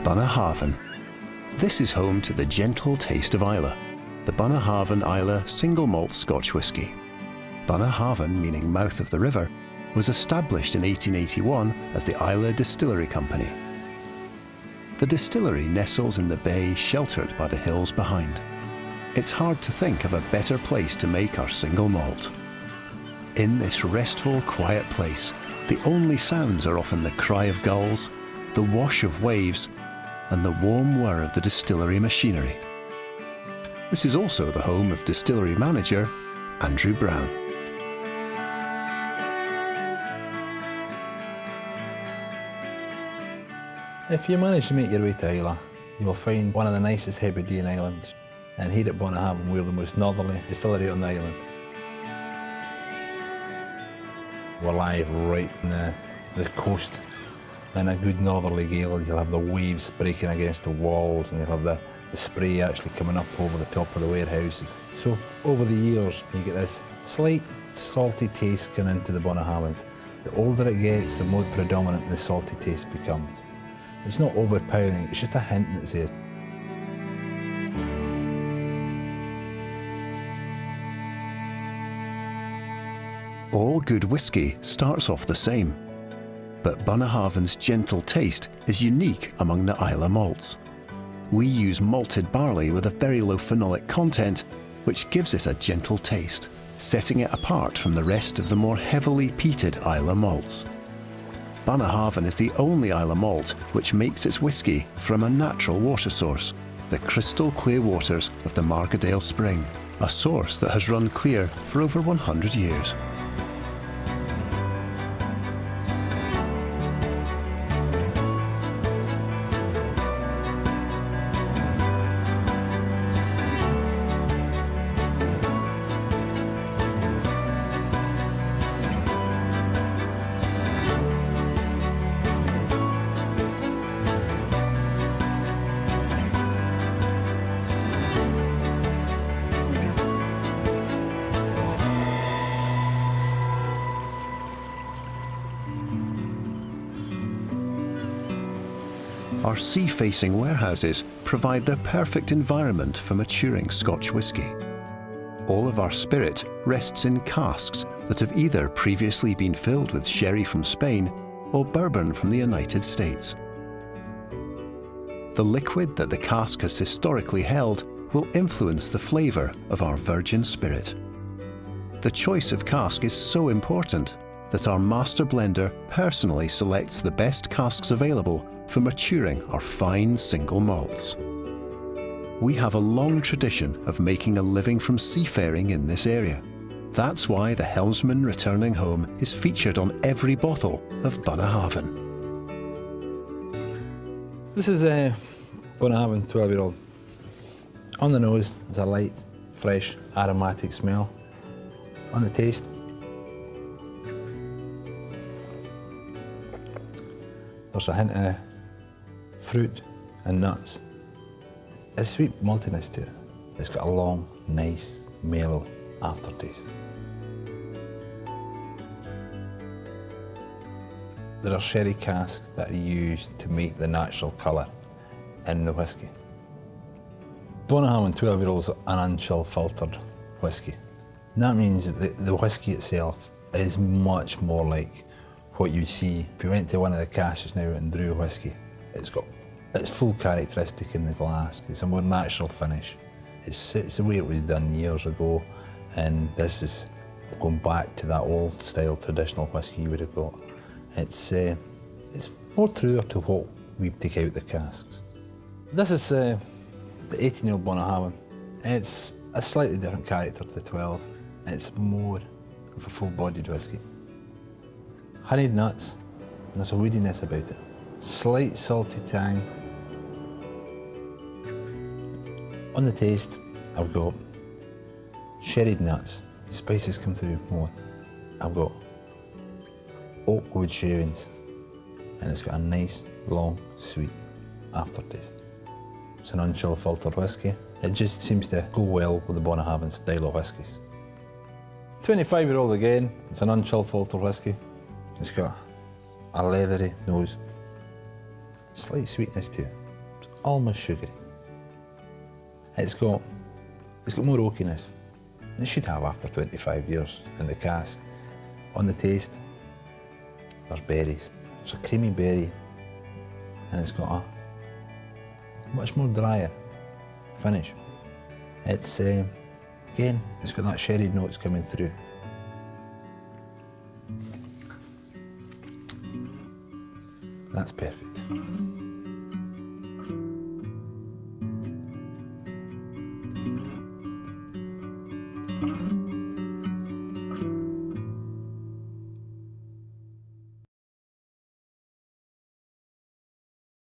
Bunnahabhain. This is home to the gentle taste of Islay, the Bunnahabhain Islay single malt Scotch whisky. Bunnahabhain, meaning mouth of the river, was established in 1881 as the Islay Distillery Company. The distillery nestles in the bay sheltered by the hills behind. It's hard to think of a better place to make our single malt. In this restful, quiet place, the only sounds are often the cry of gulls, the wash of waves, and the warm whir of the distillery machinery. This is also the home of distillery manager Andrew Brown. If you manage to make your way to Islay, you will find one of the nicest Hebridean islands. And here at Bunnahabhain, we're the most northerly distillery on the island. We're live right on the coast. In a good northerly gale, you'll have the waves breaking against the walls, and you'll have the spray actually coming up over the top of the warehouses. So over the years, you get this slight salty taste coming into the Bunnahabhains. The older it gets, the more predominant the salty taste becomes. It's not overpowering, it's just a hint that's there. All good whisky starts off the same, but Bunnahabhain's gentle taste is unique among the Islay malts. We use malted barley with a very low phenolic content, which gives it a gentle taste, setting it apart from the rest of the more heavily peated Islay malts. Bunnahabhain is the only Islay malt which makes its whisky from a natural water source, the crystal clear waters of the Margadale Spring, a source that has run clear for over 100 years. Our sea-facing warehouses provide the perfect environment for maturing Scotch whisky. All of our spirit rests in casks that have either previously been filled with sherry from Spain or bourbon from the United States. The liquid that the cask has historically held will influence the flavour of our virgin spirit. The choice of cask is so important that our master blender personally selects the best casks available for maturing our fine single malts. We have a long tradition of making a living from seafaring in this area. That's why the helmsman returning home is featured on every bottle of Bunnahabhain. This is a Bunnahabhain 12-year-old. On the nose is a light, fresh, aromatic smell. On the taste, there's a hint of fruit and nuts. A sweet maltiness to it. It's got a long, nice, mellow aftertaste. There are sherry casks that are used to make the natural colour in the whisky. Bunnahabhain 12-year-old is an unchill filtered whisky. And that means that the whisky itself is much more like what you see if you went to one of the casks now and drew whisky. It's got its full characteristic in the glass. It's a more natural finish. It's the way it was done years ago, and this is going back to that old style traditional whisky you would have got. It's more truer to what we take out the casks. This is the 18-year-old Bunnahabhain. It's a slightly different character to the 12. It's more of a full-bodied whisky. Honeyed nuts, and there's a woodiness about it. Slight salty tang. On the taste, I've got sherried nuts. The spices come through more. I've got oak wood shavings, and it's got a nice, long, sweet aftertaste. It's an unchill filtered whisky. It just seems to go well with the Bunnahabhain style of whiskies. 25-year-old again, it's an unchill filtered whisky. It's got a leathery nose, slight sweetness to it. almost sugary. It's got more oakiness. It should have after 25 years in the cask. On the taste, there's berries. It's a creamy berry, and it's got a much more drier finish. It's, again, it's got that sherried notes coming through. That's perfect.